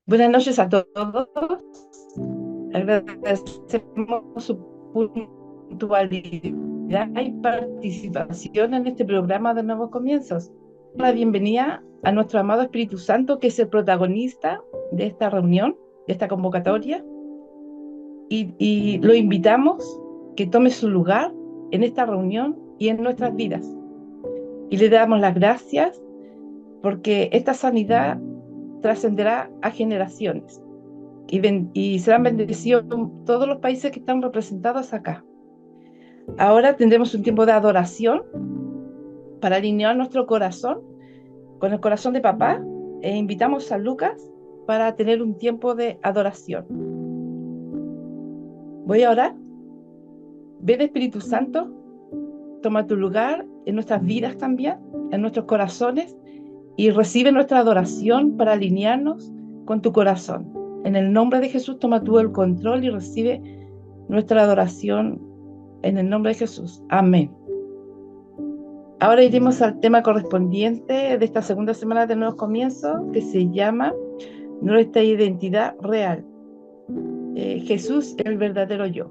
Buenas noches a todos. Agradecemos su puntualidad y participación en este programa de Nuevos Comienzos. La bienvenida a nuestro amado Espíritu Santo, que es el protagonista de esta reunión, de esta convocatoria, y lo invitamos que tome su lugar en esta reunión y en nuestras vidas. Y le damos las gracias porque esta sanidad trascenderá a generaciones. Y serán bendecidos todos los países que están representados acá. Ahora tendremos un tiempo de adoración para alinear nuestro corazón con el corazón de papá, e invitamos a Lucas para tener un tiempo de adoración. Voy a orar. Ven, Espíritu Santo, toma tu lugar en nuestras vidas también, en nuestros corazones, y recibe nuestra adoración para alinearnos con tu corazón. En el nombre de Jesús, toma tú el control y recibe nuestra adoración en el nombre de Jesús. Amén. Ahora iremos al tema correspondiente de esta segunda semana de Nuevos Comienzos, que se llama Nuestra Identidad Real. Jesús, el verdadero yo.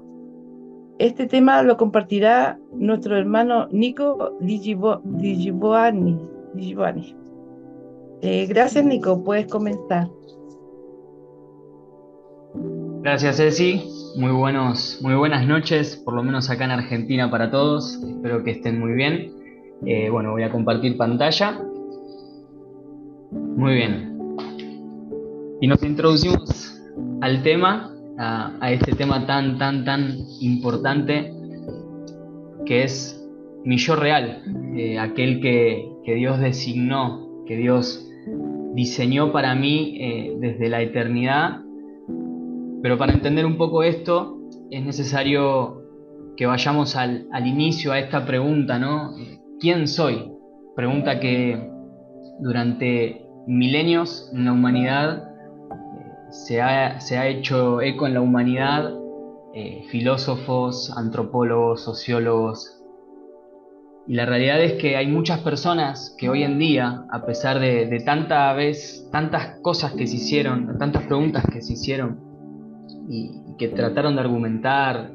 Este tema lo compartirá nuestro hermano Nico Digiboani. Gracias, Nico. Puedes comenzar. Gracias, Ceci. Muy buenas noches, por lo menos acá en Argentina para todos. Espero que estén muy bien. Voy a compartir pantalla. Muy bien. Y nos introducimos al tema, a este tema tan importante que es mi yo real, aquel que Dios designó, que Dios diseñó para mí desde la eternidad. Pero para entender un poco esto, es necesario que vayamos al inicio, a esta pregunta, ¿no? ¿Quién soy? Pregunta que durante milenios en la humanidad se ha hecho eco en la humanidad, filósofos, antropólogos, sociólogos. Y la realidad es que hay muchas personas que hoy en día, a pesar de tantas cosas que se hicieron, tantas preguntas que se hicieron, y que trataron de argumentar,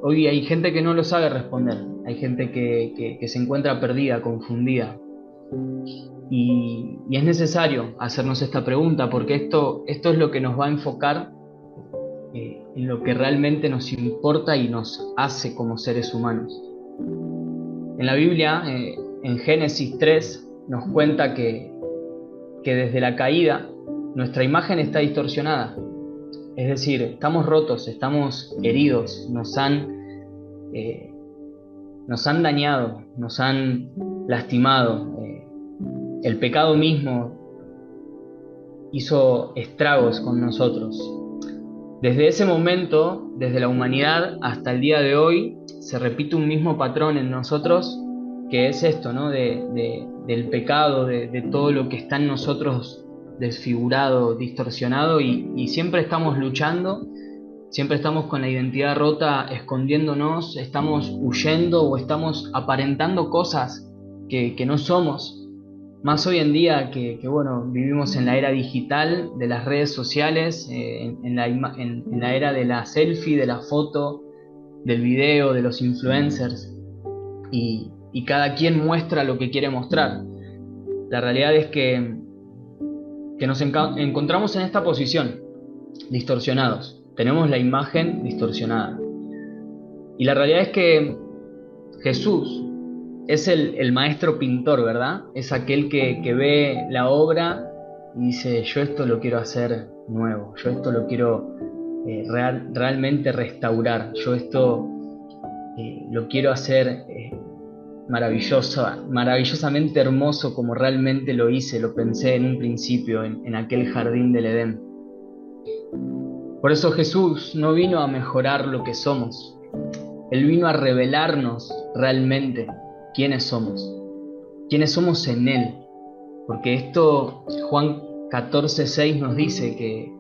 hoy hay gente que no lo sabe responder, hay gente que se encuentra perdida, confundida, y es necesario hacernos esta pregunta, porque esto es lo que nos va a enfocar en lo que realmente nos importa y nos hace como seres humanos. En la Biblia, en Génesis 3, nos cuenta que desde la caída nuestra imagen está distorsionada. Es decir, estamos rotos, estamos heridos, nos han dañado, nos han lastimado. El pecado mismo hizo estragos con nosotros. Desde ese momento, desde la humanidad hasta el día de hoy, se repite un mismo patrón en nosotros, que es esto, ¿no? Del pecado, de todo lo que está en nosotros desfigurado, distorsionado, y siempre estamos luchando, siempre estamos con la identidad rota, escondiéndonos, estamos huyendo o estamos aparentando cosas que no somos. Más hoy en día que vivimos en la era digital, de las redes sociales, en la era de la selfie, de la foto, del video, de los influencers, y cada quien muestra lo que quiere mostrar. La realidad es que nos encontramos en esta posición, distorsionados. Tenemos la imagen distorsionada. Y la realidad es que Jesús es el maestro pintor, ¿verdad? Es aquel que ve la obra y dice, yo esto lo quiero hacer nuevo, yo esto lo quiero realmente restaurar, yo esto lo quiero hacer maravillosamente hermoso, como realmente lo hice, lo pensé en un principio, en aquel jardín del Edén. Por eso Jesús no vino a mejorar lo que somos, Él vino a revelarnos realmente quiénes somos en Él. Porque esto, Juan 14:6 nos dice que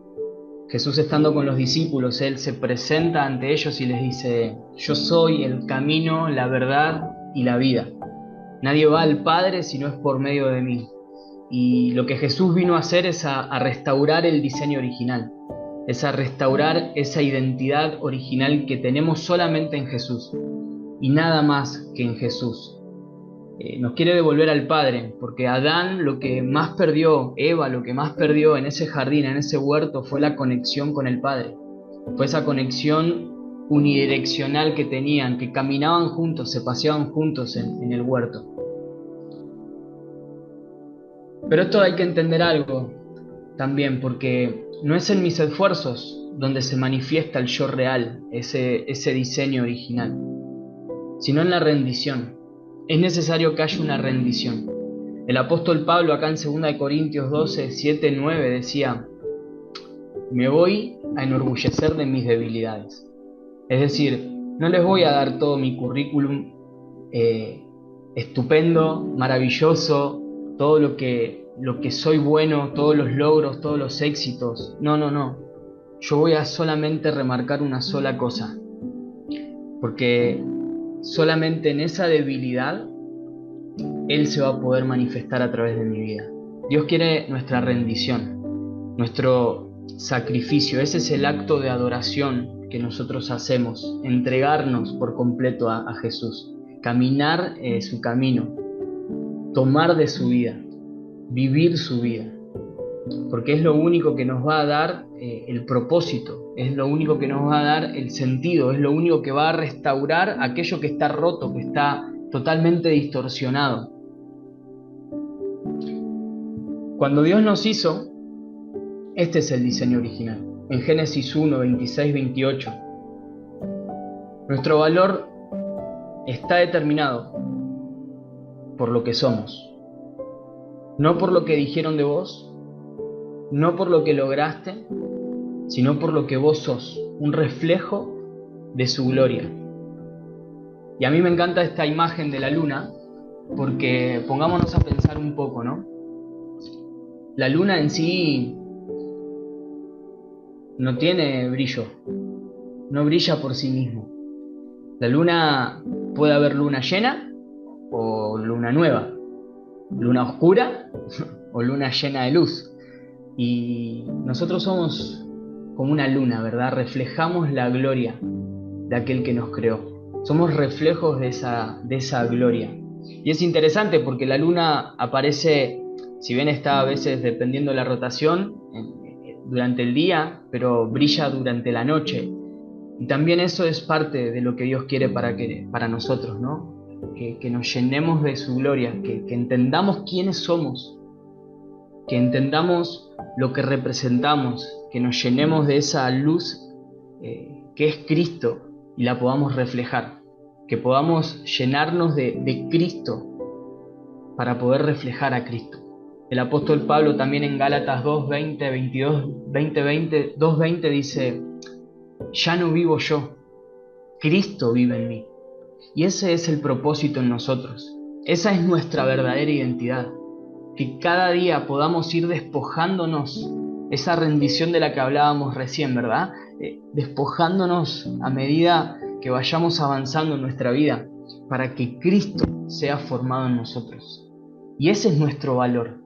Jesús, estando con los discípulos, Él se presenta ante ellos y les dice, yo soy el camino, la verdad y la vida. Nadie va al Padre si no es por medio de mí. Y lo que Jesús vino a hacer es a restaurar el diseño original, es a restaurar esa identidad original que tenemos solamente en Jesús y nada más que en Jesús. Nos quiere devolver al Padre, porque Adán lo que más perdió, Eva lo que más perdió en ese jardín, en ese huerto, fue la conexión con el Padre. Fue esa conexión unidireccional que tenían, que caminaban juntos, se paseaban juntos en el huerto. Pero esto hay que entender algo también, porque no es en mis esfuerzos donde se manifiesta el yo real, ese diseño original, sino en la rendición. Es necesario que haya una rendición. El apóstol Pablo acá en 2 Corintios 12, 7, 9 decía: me voy a enorgullecer de mis debilidades. Es decir, no les voy a dar todo mi currículum estupendo, maravilloso, todo lo que soy bueno, todos los logros, todos los éxitos. No. Yo voy a solamente remarcar una sola cosa, porque solamente en esa debilidad Él se va a poder manifestar a través de mi vida. Dios quiere nuestra rendición, nuestro sacrificio. Ese es el acto de adoración que nosotros hacemos, entregarnos por completo a Jesús, caminar su camino, tomar de su vida, vivir su vida, porque es lo único que nos va a dar el propósito, es lo único que nos va a dar el sentido, es lo único que va a restaurar aquello que está roto, que está totalmente distorsionado. Cuando Dios nos hizo, este es el diseño original. En Génesis 1, 26, 28, nuestro valor está determinado por lo que somos, no por lo que dijeron de vos, no por lo que lograste, sino por lo que vos sos, un reflejo de su gloria. Y a mí me encanta esta imagen de la luna, porque pongámonos a pensar un poco, ¿no? La luna en sí no tiene brillo, no brilla por sí mismo. La luna, puede haber luna llena o luna nueva, luna oscura o luna llena de luz. Y nosotros somos como una luna, ¿verdad? Reflejamos la gloria de aquel que nos creó. Somos reflejos de esa gloria. Y es interesante porque la luna aparece, si bien está a veces dependiendo de la rotación, durante el día, pero brilla durante la noche. Y también eso es parte de lo que Dios quiere para nosotros, ¿no? Que nos llenemos de su gloria, que entendamos quiénes somos, que entendamos lo que representamos, que nos llenemos de esa luz que es Cristo y la podamos reflejar, que podamos llenarnos de Cristo para poder reflejar a Cristo. El apóstol Pablo también en Gálatas 2:20 dice: ya no vivo yo, Cristo vive en mí. Y ese es el propósito en nosotros, esa es nuestra verdadera identidad. Que cada día podamos ir despojándonos, esa rendición de la que hablábamos recién, ¿verdad? Despojándonos a medida que vayamos avanzando en nuestra vida, para que Cristo sea formado en nosotros. Y ese es nuestro valor.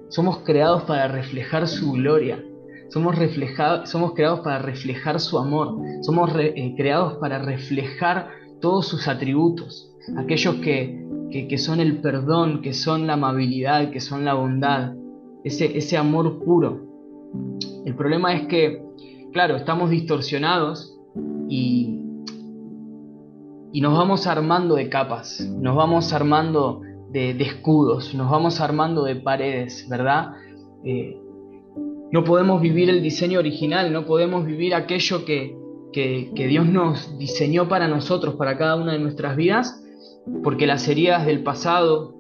Somos creados para reflejar su gloria, somos creados para reflejar su amor, somos creados para reflejar todos sus atributos, aquellos que son el perdón, que son la amabilidad, que son la bondad, ese amor puro. El problema es que, claro, estamos distorsionados y nos vamos armando de capas, nos vamos armando de escudos, nos vamos armando de paredes, ¿verdad? No podemos vivir el diseño original, no podemos vivir aquello que Dios nos diseñó para nosotros, para cada una de nuestras vidas, porque las heridas del pasado,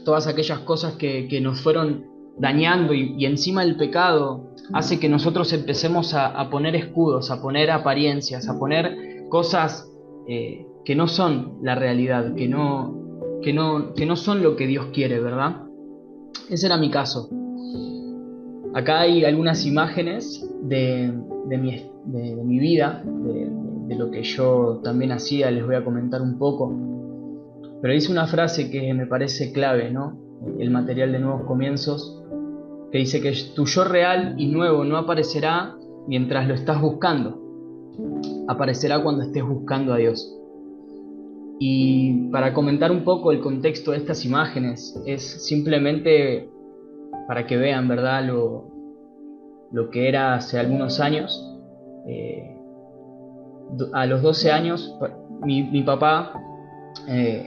todas aquellas cosas que nos fueron dañando y encima el pecado hace que nosotros empecemos a poner escudos, a poner apariencias, a poner cosas que no son la realidad, que no son lo que Dios quiere, ¿verdad? Ese era mi caso. Acá hay algunas imágenes de mi vida, de lo que yo también hacía, les voy a comentar un poco. Pero dice una frase que me parece clave, ¿no? el material de Nuevos Comienzos, que dice que tu yo real y nuevo no aparecerá mientras lo estás buscando, aparecerá cuando estés buscando a Dios. Y para comentar un poco el contexto de estas imágenes, es simplemente para que vean, ¿verdad?, lo que era hace algunos años. A los 12 años, mi papá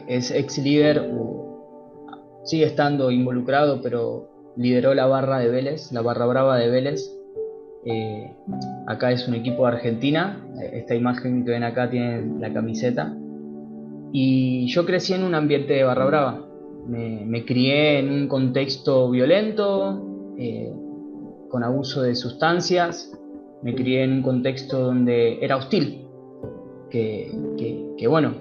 es ex líder, sigue estando involucrado, pero lideró la barra de Vélez, la barra brava de Vélez. Acá es un equipo de Argentina, esta imagen que ven acá tiene la camiseta. Y yo crecí en un ambiente de barra brava, me crié en un contexto violento, con abuso de sustancias, me crié en un contexto donde era hostil, que bueno,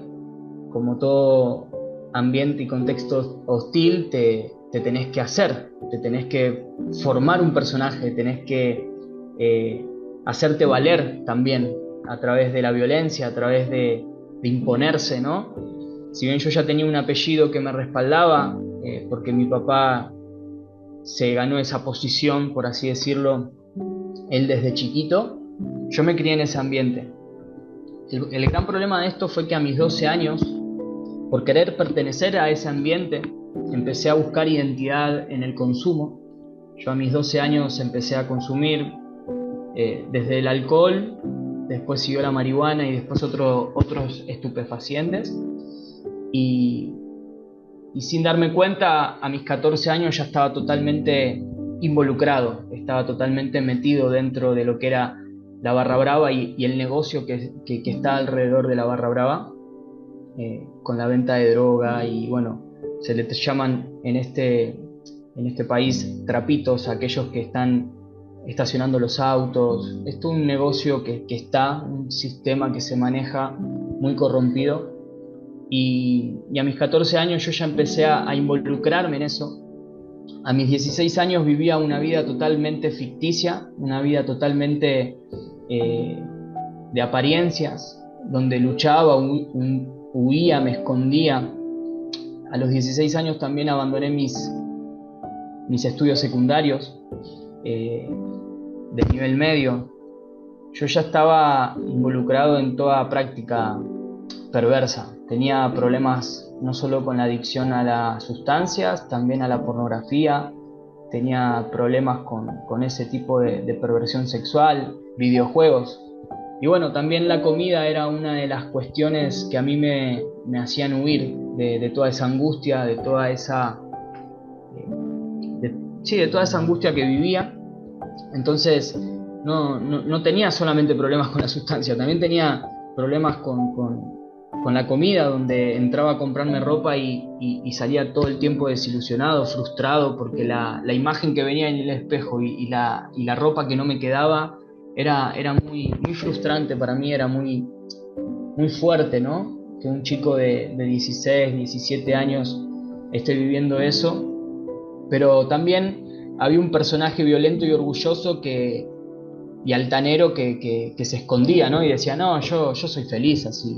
como todo ambiente y contexto hostil, te tenés que hacer, te tenés que formar un personaje, tenés que hacerte valer también a través de la violencia, a través de imponerse, ¿no? Si bien yo ya tenía un apellido que me respaldaba, porque mi papá se ganó esa posición, por así decirlo, él desde chiquito, yo me crié en ese ambiente. El gran problema de esto fue que a mis 12 años, por querer pertenecer a ese ambiente, empecé a buscar identidad en el consumo. Yo a mis 12 años empecé a consumir desde el alcohol, después siguió la marihuana y después otros estupefacientes. Y sin darme cuenta, a mis 14 años ya estaba totalmente involucrado, estaba totalmente metido dentro de lo que era la barra brava y el negocio que está alrededor de la barra brava, con la venta de droga y bueno, se le llaman en este país trapitos a aquellos que están estacionando los autos. Esto es un negocio que está, un sistema que se maneja muy corrompido. Y a mis 14 años yo ya empecé a involucrarme en eso. A mis 16 años vivía una vida totalmente ficticia, una vida totalmente de apariencias, donde luchaba, huía, me escondía. A los 16 años también abandoné mis estudios secundarios de nivel medio. Yo ya estaba involucrado en toda práctica perversa. Tenía problemas no solo con la adicción a las sustancias, también a la pornografía. Tenía problemas con ese tipo de perversión sexual, videojuegos. Y bueno, también la comida era una de las cuestiones que a mí me hacían huir de toda esa angustia, de toda esa angustia que vivía. Entonces no tenía solamente problemas con la sustancia, también tenía problemas con la comida, donde entraba a comprarme ropa y salía todo el tiempo desilusionado, frustrado, porque la imagen que venía en el espejo y la ropa que no me quedaba era muy, muy frustrante para mí, era muy, muy fuerte, ¿no? Que un chico de 16, 17 años esté viviendo eso. Pero también había un personaje violento y orgulloso y altanero que se escondía, ¿no? Y decía, no, yo soy feliz así.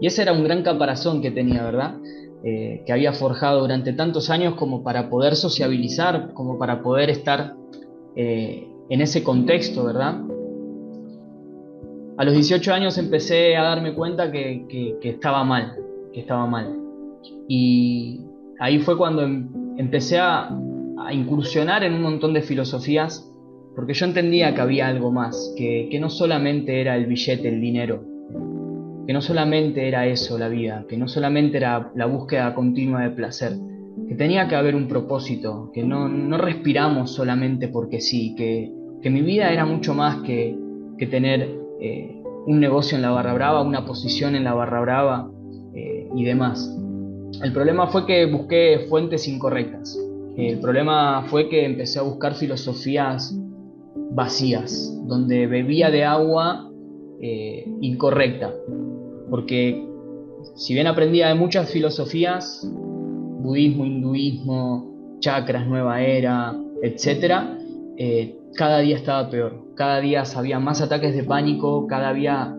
Y ese era un gran caparazón que tenía, ¿verdad? Que había forjado durante tantos años como para poder sociabilizar, como para poder estar en ese contexto, ¿verdad? A los 18 años empecé a darme cuenta que estaba mal, Y ahí fue cuando empecé a incursionar en un montón de filosofías, porque yo entendía que había algo más, que no solamente era el billete, el dinero, que no solamente era eso la vida, que no solamente era la búsqueda continua de placer, que tenía que haber un propósito, que no respiramos solamente porque sí, que mi vida era mucho más que tener un negocio en la barra brava, una posición en la barra brava y demás. El problema fue que busqué fuentes incorrectas. El problema fue que empecé a buscar filosofías vacías, donde bebía de agua incorrecta. Porque si bien aprendía de muchas filosofías, budismo, hinduismo, chakras, nueva era, etc., cada día estaba peor. Cada día había más ataques de pánico, cada día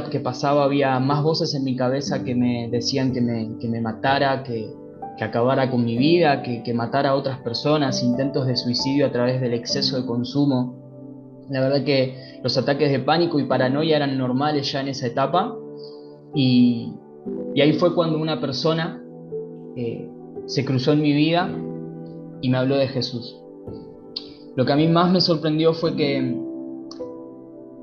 que pasaba había más voces en mi cabeza que me decían que me matara, que que acabara con mi vida, que matara a otras personas, intentos de suicidio a través del exceso de consumo. La verdad que los ataques de pánico y paranoia eran normales ya en esa etapa, y ahí fue cuando una persona se cruzó en mi vida y me habló de Jesús. Lo que a mí más me sorprendió fue que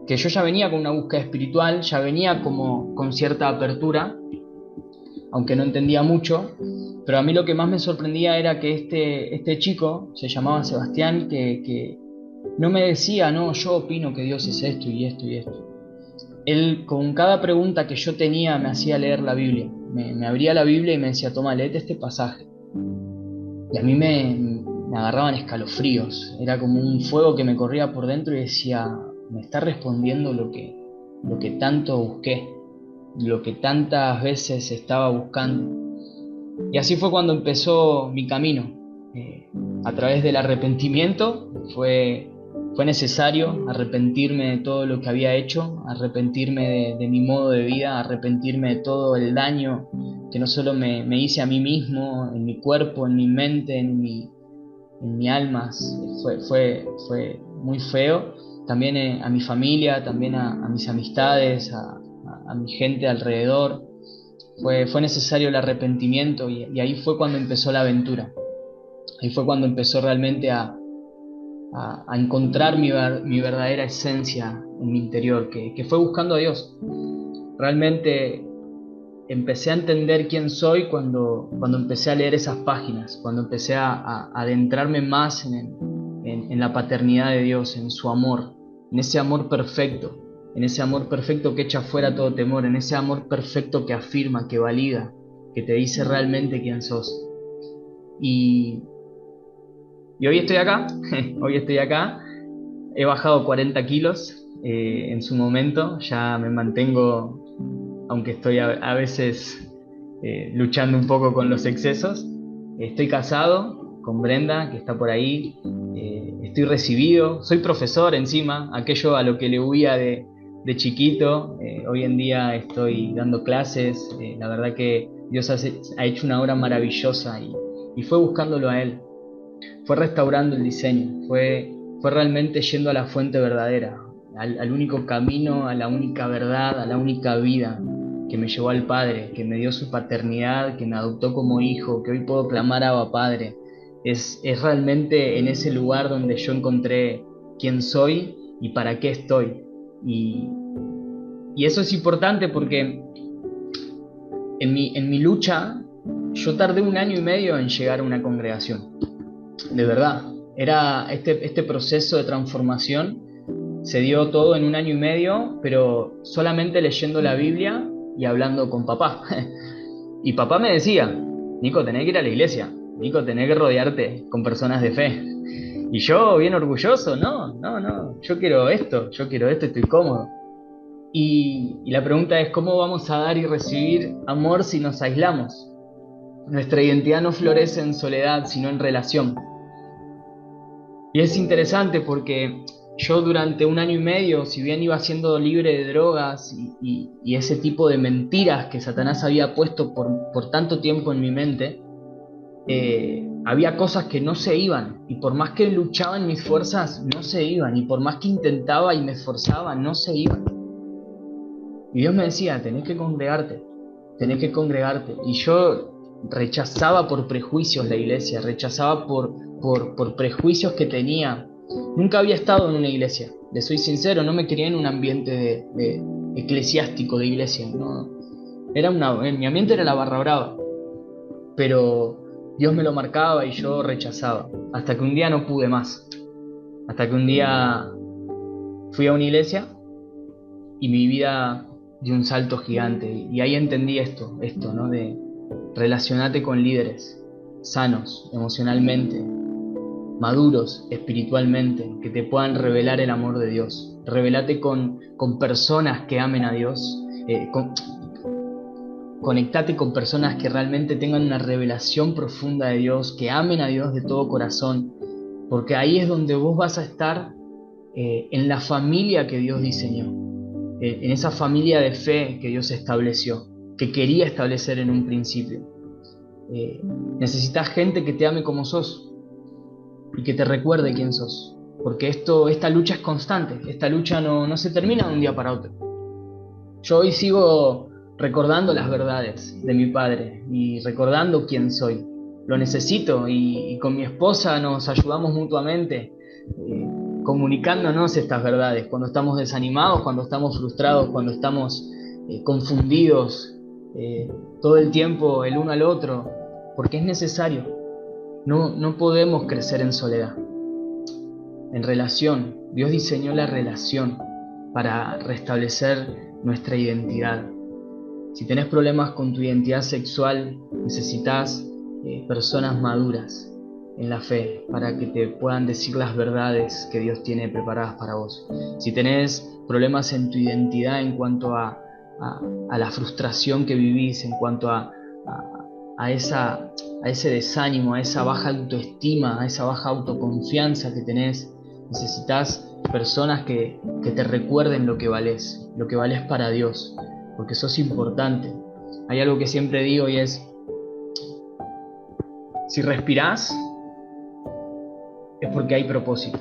yo ya venía con una búsqueda espiritual, ya venía como con cierta apertura, aunque no entendía mucho, pero a mí lo que más me sorprendía era que este chico, se llamaba Sebastián, que no me decía, no, yo opino que Dios es esto y esto y esto. Él con cada pregunta que yo tenía me hacía leer la Biblia, me abría la Biblia y me decía, toma, léete este pasaje. Y a mí me agarraban escalofríos, era como un fuego que me corría por dentro y decía, me está respondiendo lo que tanto busqué, lo que tantas veces estaba buscando. Y así fue cuando empezó mi camino. A través del arrepentimiento fue necesario arrepentirme de todo lo que había hecho, arrepentirme de mi modo de vida, arrepentirme de todo el daño que no solo me hice a mí mismo, en mi cuerpo, en mi mente, en mi alma. Fue muy feo. También a mi familia, también a mis amistades, a mi gente alrededor. Fue necesario el arrepentimiento, y ahí fue cuando empezó la aventura. Ahí fue cuando empezó realmente a encontrar mi verdadera esencia en mi interior, que fue buscando a Dios. Realmente empecé a entender quién soy cuando empecé a leer esas páginas, cuando empecé a adentrarme más en la paternidad de Dios, en su amor, en ese amor perfecto, que echa fuera todo temor, en ese amor perfecto que afirma, que valida, que te dice realmente quién sos. Y hoy estoy acá, hoy estoy acá, he bajado 40 kilos en su momento, ya me mantengo, aunque estoy a veces luchando un poco con los excesos. Estoy casado con Brenda, que está por ahí, estoy recibido, soy profesor encima, aquello a lo que le huía de chiquito. Hoy en día estoy dando clases, la verdad que Dios ha hecho una obra maravillosa, y fue buscándolo a Él, fue restaurando el diseño, fue realmente yendo a la fuente verdadera, al único camino, a la única verdad, a la única vida, que me llevó al Padre, que me dio su paternidad, que me adoptó como hijo, que hoy puedo clamar Abba Padre. Es realmente en ese lugar donde yo encontré quién soy y para qué estoy. Y, y eso es importante porque en mi lucha yo tardé 1 año y medio en llegar a una congregación. De verdad, era este proceso de transformación se dio todo en 1 año y medio, pero solamente leyendo la Biblia y hablando con papá. Y papá me decía, Nico, tenés que ir a la iglesia, Nico, tenés que rodearte con personas de fe. Y yo, bien orgulloso, no, yo quiero esto, estoy cómodo. Y la pregunta es, ¿cómo vamos a dar y recibir amor si nos aislamos? Nuestra identidad no florece en soledad, sino en relación. Y es interesante porque yo durante 1 año y medio, si bien iba siendo libre de drogas y ese tipo de mentiras que Satanás había puesto por tanto tiempo en mi mente, había cosas que no se iban, y por más que luchaba en mis fuerzas, no se iban, y por más que intentaba y me esforzaba, no se iban. Y Dios me decía, tenés que congregarte, y yo rechazaba por prejuicios la iglesia, rechazaba por prejuicios que tenía. Nunca había estado en una iglesia, le soy sincero, no me crié en un ambiente eclesiástico de iglesia, no. Mi ambiente era la barra brava, pero Dios me lo marcaba y yo rechazaba, hasta que un día no pude más, hasta que un día fui a una iglesia y mi vida dio un salto gigante, y ahí entendí esto, ¿no? De relacionarte con líderes sanos emocionalmente, maduros espiritualmente, que te puedan revelar el amor de Dios. Revelate con personas que amen a Dios, conectate con personas que realmente tengan una revelación profunda de Dios, que amen a Dios de todo corazón, porque ahí es donde vos vas a estar en la familia que Dios diseñó, en esa familia de fe que Dios estableció, que quería establecer en un principio. necesitas gente que te ame como sos y que te recuerde quién sos. Porque esta lucha es constante, esta lucha no se termina de un día para otro. Yo hoy sigo recordando las verdades de mi padre y recordando quién soy. Lo necesito y con mi esposa nos ayudamos mutuamente, comunicándonos estas verdades. Cuando estamos desanimados, cuando estamos frustrados, cuando estamos confundidos, todo el tiempo el uno al otro, porque es necesario. No podemos crecer en soledad. En relación, Dios diseñó la relación para restablecer nuestra identidad. Si tenés problemas con tu identidad sexual, necesitas personas maduras en la fe para que te puedan decir las verdades que Dios tiene preparadas para vos. Si tenés problemas en tu identidad en cuanto a la frustración que vivís, en cuanto a ese desánimo, a esa baja autoestima, a esa baja autoconfianza que tenés, necesitas personas que te recuerden lo que valés para Dios, porque sos importante. Hay algo que siempre digo y es, si respirás, es porque hay propósito.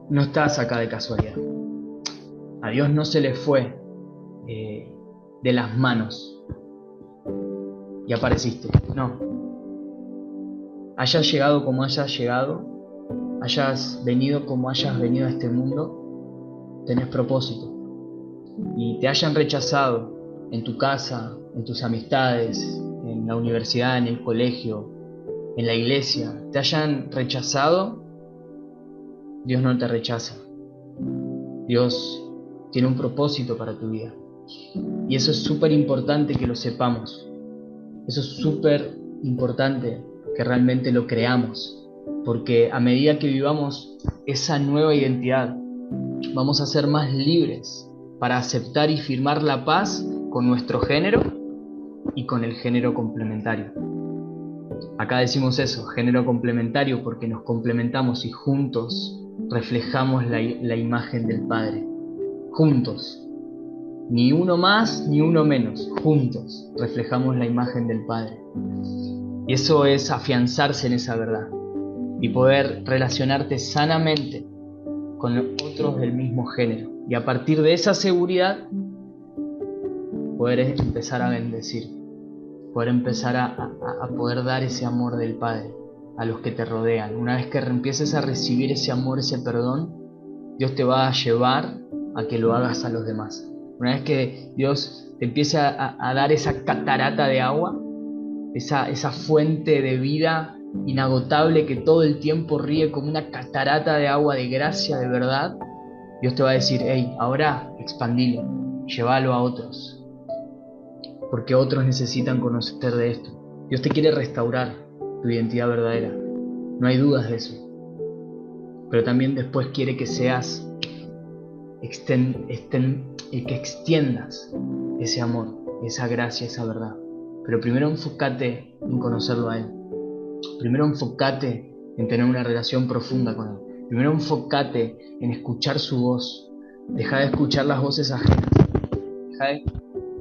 No estás acá de casualidad. A Dios no se le fue de las manos y apareciste. No. Hayas llegado como hayas llegado, hayas venido como hayas venido a este mundo, tenés propósito. Y te hayan rechazado en tu casa, en tus amistades, en la universidad, en el colegio, en la iglesia, te hayan rechazado, Dios no te rechaza. Dios tiene un propósito para tu vida. Y eso es súper importante que lo sepamos. Eso es súper importante que realmente lo creamos. Porque a medida que vivamos esa nueva identidad, vamos a ser más libres para aceptar y firmar la paz con nuestro género y con el género complementario. Acá decimos eso, género complementario, porque nos complementamos y juntos reflejamos la imagen del Padre. Juntos. Ni uno más ni uno menos. Juntos reflejamos la imagen del Padre. Y eso es afianzarse en esa verdad y poder relacionarte sanamente con otros del mismo género. Y a partir de esa seguridad, poder empezar a bendecir, poder empezar a poder dar ese amor del Padre a los que te rodean. Una vez que empieces a recibir ese amor, ese perdón, Dios te va a llevar a que lo hagas a los demás. Una vez que Dios te empiece a dar esa catarata de agua, esa fuente de vida inagotable que todo el tiempo ríe como una catarata de agua de gracia, de verdad, Dios te va a decir, hey, ahora expandilo, llévalo a otros, porque otros necesitan conocer de esto. Dios te quiere restaurar tu identidad verdadera, no hay dudas de eso, pero también después quiere que seas que extiendas ese amor, esa gracia, esa verdad. Pero primero enfócate en conocerlo a Él. Primero enfócate en tener una relación profunda con Él. Primero enfócate en escuchar su voz. Deja de escuchar las voces ajenas.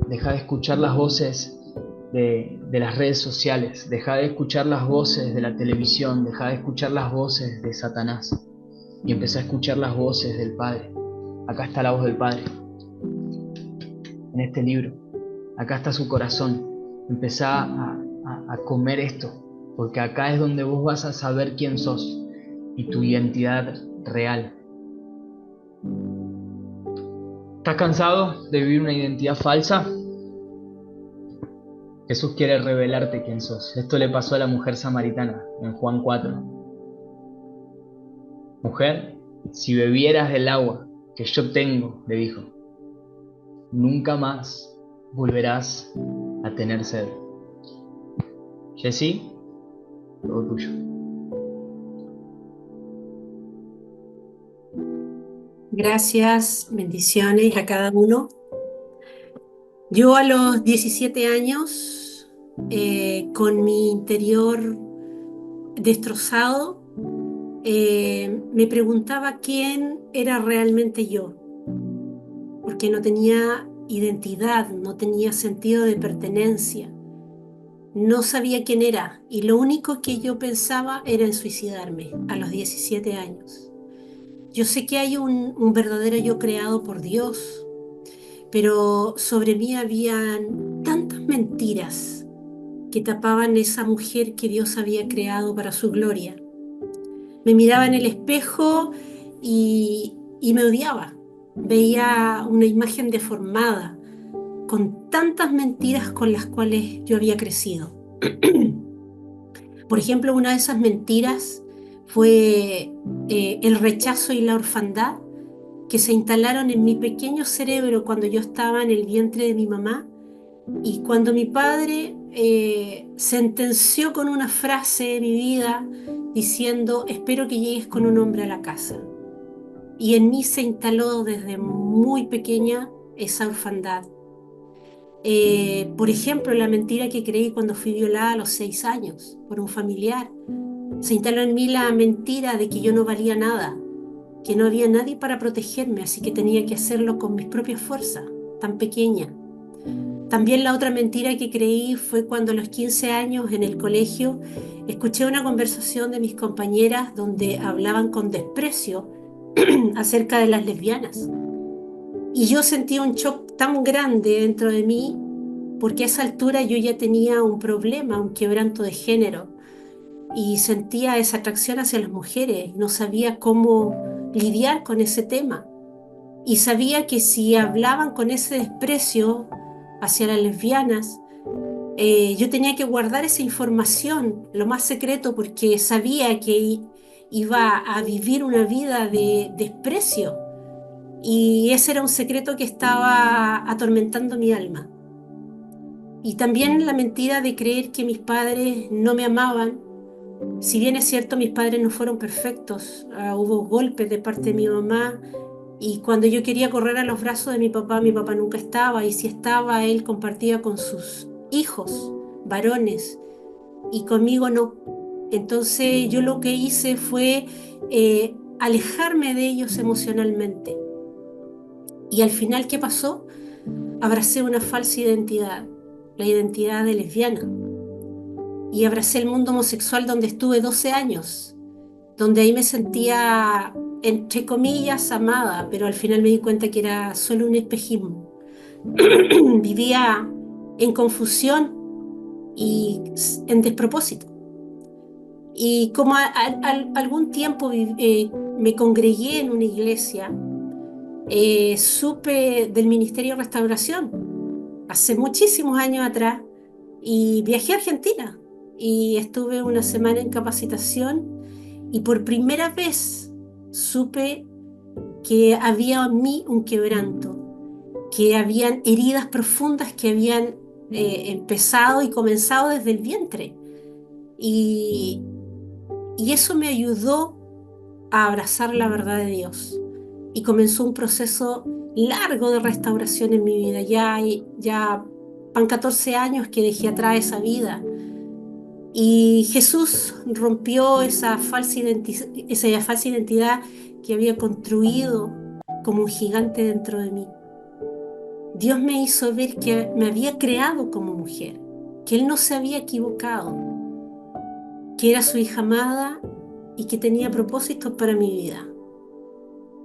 Deja de escuchar las voces de las redes sociales. Deja de escuchar las voces de la televisión. Deja de escuchar las voces de Satanás. Y empezá a escuchar las voces del Padre. Acá está la voz del Padre. En este libro. Acá está su corazón. Empezá a comer esto. Porque acá es donde vos vas a saber quién sos y tu identidad real. ¿Estás cansado de vivir una identidad falsa? Jesús quiere revelarte quién sos. Esto le pasó a la mujer samaritana en Juan 4. Mujer, si bebieras del agua que yo tengo, le dijo, nunca más volverás a tener sed. Jessy, todo tuyo. Gracias, bendiciones a cada uno. Yo a los 17 años, con mi interior destrozado, me preguntaba quién era realmente yo, porque no tenía identidad, no tenía sentido de pertenencia. no sabía quién era y lo único que yo pensaba era en suicidarme a los 17 años. Yo sé que hay un verdadero yo creado por Dios, pero sobre mí habían tantas mentiras que tapaban esa mujer que Dios había creado para su gloria. Me miraba en el espejo y me odiaba. Veía una imagen deformada, con tantas mentiras con las cuales yo había crecido. Por ejemplo, una de esas mentiras fue el rechazo y la orfandad que se instalaron en mi pequeño cerebro cuando yo estaba en el vientre de mi mamá y cuando mi padre sentenció con una frase en mi vida diciendo: espero que llegues con un hombre a la casa. Y en mí se instaló desde muy pequeña esa orfandad. Por ejemplo, la mentira que creí cuando fui violada a los 6 años por un familiar. Se instaló en mí la mentira de que yo no valía nada, que no había nadie para protegerme, así que tenía que hacerlo con mis propias fuerzas, tan pequeña. También la otra mentira que creí fue cuando a los 15 años en el colegio escuché una conversación de mis compañeras donde hablaban con desprecio acerca de las lesbianas. Y yo sentí un shock tan grande dentro de mí porque a esa altura yo ya tenía un problema, un quebranto de género y sentía esa atracción hacia las mujeres, no sabía cómo lidiar con ese tema. Y sabía que si hablaban con ese desprecio hacia las lesbianas, yo tenía que guardar esa información, lo más secreto, porque sabía que iba a vivir una vida de desprecio. Y ese era un secreto que estaba atormentando mi alma. Y también la mentira de creer que mis padres no me amaban. Si bien es cierto, mis padres no fueron perfectos, hubo golpes de parte de mi mamá y cuando yo quería correr a los brazos de mi papá nunca estaba y si estaba, él compartía con sus hijos varones y conmigo no. Entonces yo lo que hice fue alejarme de ellos emocionalmente. Y al final, ¿qué pasó? Abracé una falsa identidad, la identidad de lesbiana. Y abracé el mundo homosexual donde estuve 12 años, donde ahí me sentía, entre comillas, amada, pero al final me di cuenta que era solo un espejismo. Vivía en confusión y en despropósito. Y como algún tiempo me congregué en una iglesia, supe del Ministerio de Restauración hace muchísimos años atrás y viajé a Argentina y estuve una semana en capacitación y por primera vez supe que había en mí un quebranto, que habían heridas profundas que habían empezado y comenzado desde el vientre. Y, y eso me ayudó a abrazar la verdad de Dios. Y comenzó un proceso largo de restauración en mi vida. Ya van 14 años que dejé atrás esa vida. Y Jesús rompió esa falsa identidad que había construido como un gigante dentro de mí. Dios me hizo ver que me había creado como mujer, que Él no se había equivocado, que era su hija amada y que tenía propósitos para mi vida.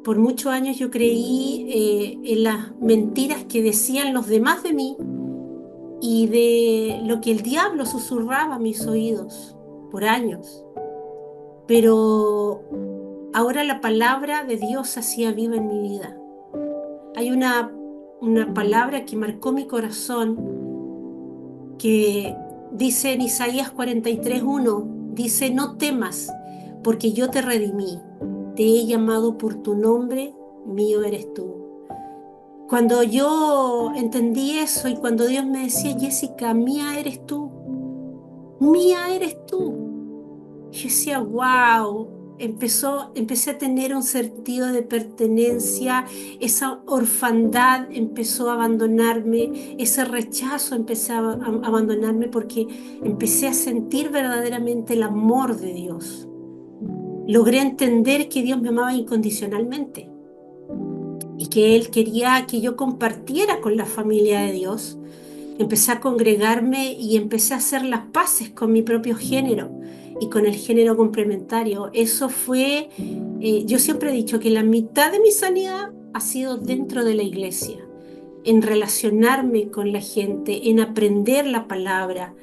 Por muchos años yo creí en las mentiras que decían los demás de mí y de lo que el diablo susurraba a mis oídos por años. Pero ahora la palabra de Dios se hacía viva en mi vida. Hay una palabra que marcó mi corazón que dice en Isaías 43:1, dice: no temas, porque yo te redimí, te he llamado por tu nombre, mío eres tú. Cuando yo entendí eso y cuando Dios me decía: Jessica, mía eres tú, yo decía: wow. Empecé a tener un sentido de pertenencia, esa orfandad empezó a abandonarme, ese rechazo empecé a abandonarme porque empecé a sentir verdaderamente el amor de Dios. Logré entender que Dios me amaba incondicionalmente y que Él quería que yo compartiera con la familia de Dios empecé a congregarme y empecé a hacer las paces con mi propio género y con el género complementario. Eso fue, yo siempre he dicho que la mitad de mi sanidad ha sido dentro de la iglesia, en relacionarme con la gente, en aprender la palabra.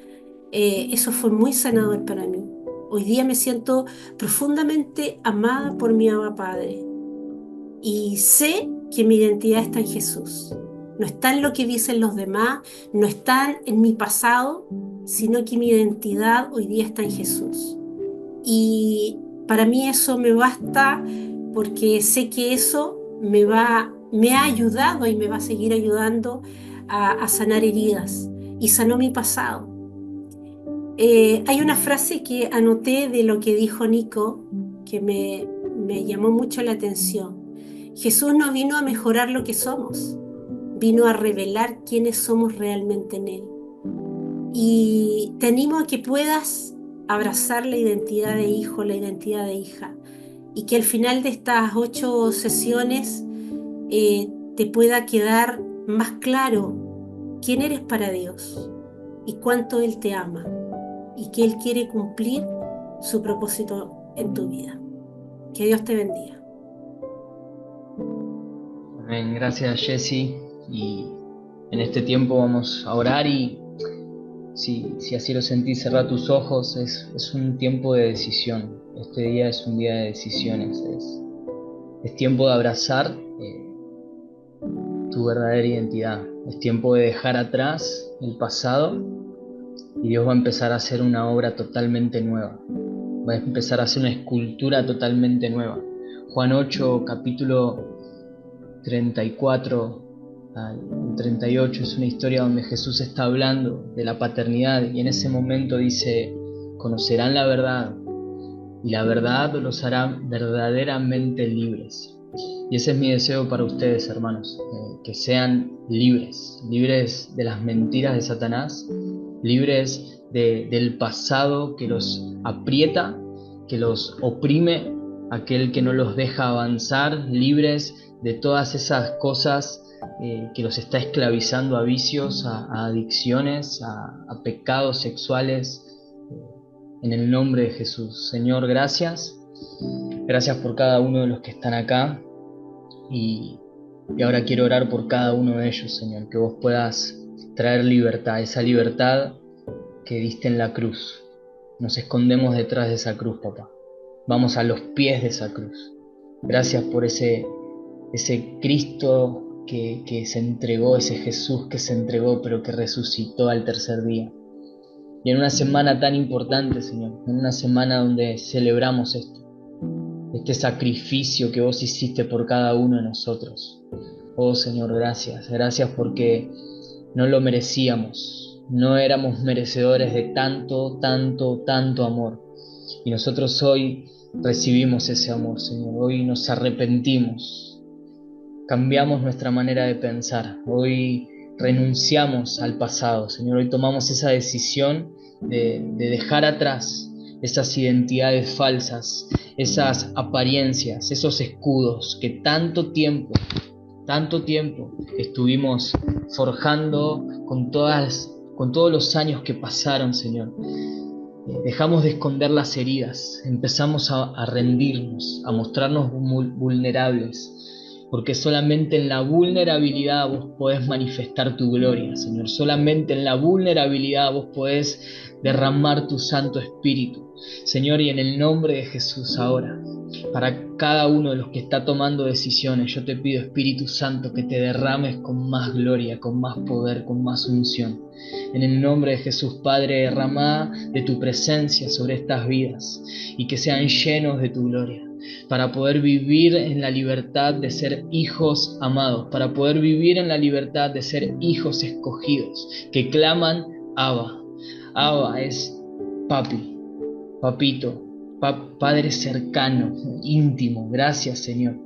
Eso fue muy sanador para mí. Hoy día me siento profundamente amada por mi Abba Padre y sé que mi identidad está en Jesús. No está en lo que dicen los demás, no está en mi pasado, sino que mi identidad hoy día está en Jesús. Y para mí eso me basta porque sé que eso me ha ayudado y me va a seguir ayudando a sanar heridas. Y sanó mi pasado. Hay una frase que anoté de lo que dijo Nico que me llamó mucho la atención. Jesús no vino a mejorar lo que somos, vino a revelar quiénes somos realmente en Él. Y te animo a que puedas abrazar la identidad de hijo, la identidad de hija, y que al final de estas 8 sesiones te pueda quedar más claro quién eres para Dios y cuánto Él te ama y que Él quiere cumplir su propósito en tu vida. Que Dios te bendiga. Amén. Gracias, Jessy. Y en este tiempo vamos a orar y si así lo sentís, cerrá tus ojos. Es un tiempo de decisión. Este día es un día de decisiones. Es tiempo de abrazar tu verdadera identidad. Es tiempo de dejar atrás el pasado y Dios va a empezar a hacer una obra totalmente nueva. Va a empezar a hacer una escultura totalmente nueva. Juan 8, capítulo 34 al 38 es una historia donde Jesús está hablando de la paternidad y en ese momento dice: conocerán la verdad y la verdad los hará verdaderamente libres. Y ese es mi deseo para ustedes, hermanos, que sean libres, libres de las mentiras de Satanás, libres del pasado que los aprieta, que los oprime, aquel que no los deja avanzar, libres de todas esas cosas que los está esclavizando a vicios, a adicciones, a pecados sexuales, en el nombre de Jesús. Señor, gracias. Gracias por cada uno de los que están acá. Y ahora quiero orar por cada uno de ellos, Señor, que vos puedas traer libertad, esa libertad que diste en la cruz. Nos escondemos detrás de esa cruz, papá. Vamos a los pies de esa cruz. Gracias por ese Cristo que se entregó, ese Jesús que se entregó, pero que resucitó al tercer día. Y en una semana tan importante, Señor, en una semana donde celebramos este sacrificio que vos hiciste por cada uno de nosotros. Oh Señor, gracias. Gracias porque no lo merecíamos. No éramos merecedores de tanto, tanto, tanto amor. Y nosotros hoy recibimos ese amor, Señor. Hoy nos arrepentimos. Cambiamos nuestra manera de pensar. Hoy renunciamos al pasado, Señor. Hoy tomamos esa decisión de dejar atrás esas identidades falsas, esas apariencias, esos escudos que tanto tiempo estuvimos forjando con todos los años que pasaron, Señor. Dejamos de esconder las heridas, empezamos a rendirnos, a mostrarnos vulnerables, porque solamente en la vulnerabilidad vos podés manifestar tu gloria, Señor. Solamente en la vulnerabilidad vos podés derramar tu Santo Espíritu, Señor. Y en el nombre de Jesús ahora, para cada uno de los que está tomando decisiones, yo te pido, Espíritu Santo, que te derrames con más gloria, con más poder, con más unción. En el nombre de Jesús, Padre, derrama de tu presencia sobre estas vidas y que sean llenos de tu gloria, para poder vivir en la libertad de ser hijos amados, para poder vivir en la libertad de ser hijos escogidos, que claman Abba. Abba es papi, papito, Padre cercano, íntimo. Gracias, Señor.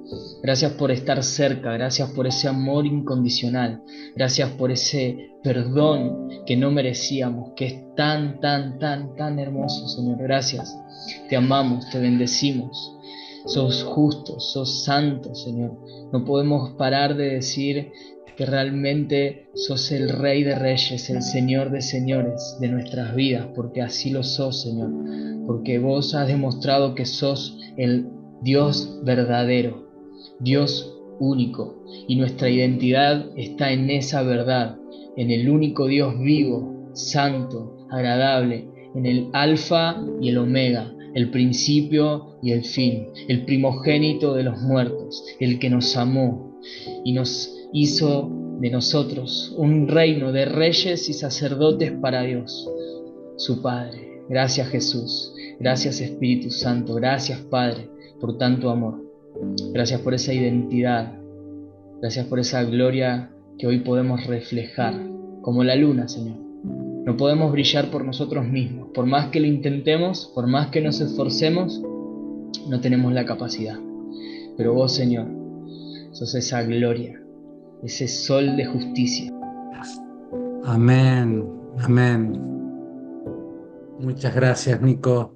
Gracias por estar cerca, gracias por ese amor incondicional, gracias por ese perdón que no merecíamos, que es tan, tan, tan, tan hermoso, Señor. Gracias. Te amamos, te bendecimos. Sos justo, sos santo, Señor. No podemos parar de decir que realmente sos el Rey de Reyes, el Señor de Señores de nuestras vidas, porque así lo sos, Señor, porque vos has demostrado que sos el Dios verdadero, Dios único, y nuestra identidad está en esa verdad, en el único Dios vivo, santo, agradable, en el Alfa y el Omega, el principio y el fin, el primogénito de los muertos, el que nos amó y nos hizo de nosotros un reino de reyes y sacerdotes para Dios, su Padre. Gracias, Jesús, gracias, Espíritu Santo, gracias, Padre, por tanto amor. Gracias por esa identidad, gracias por esa gloria que hoy podemos reflejar como la luna, Señor. No podemos brillar por nosotros mismos, por más que lo intentemos, por más que nos esforcemos, no tenemos la capacidad. Pero vos, Señor, sos esa gloria, ese sol de justicia. Amén, amén. Muchas gracias, Nico.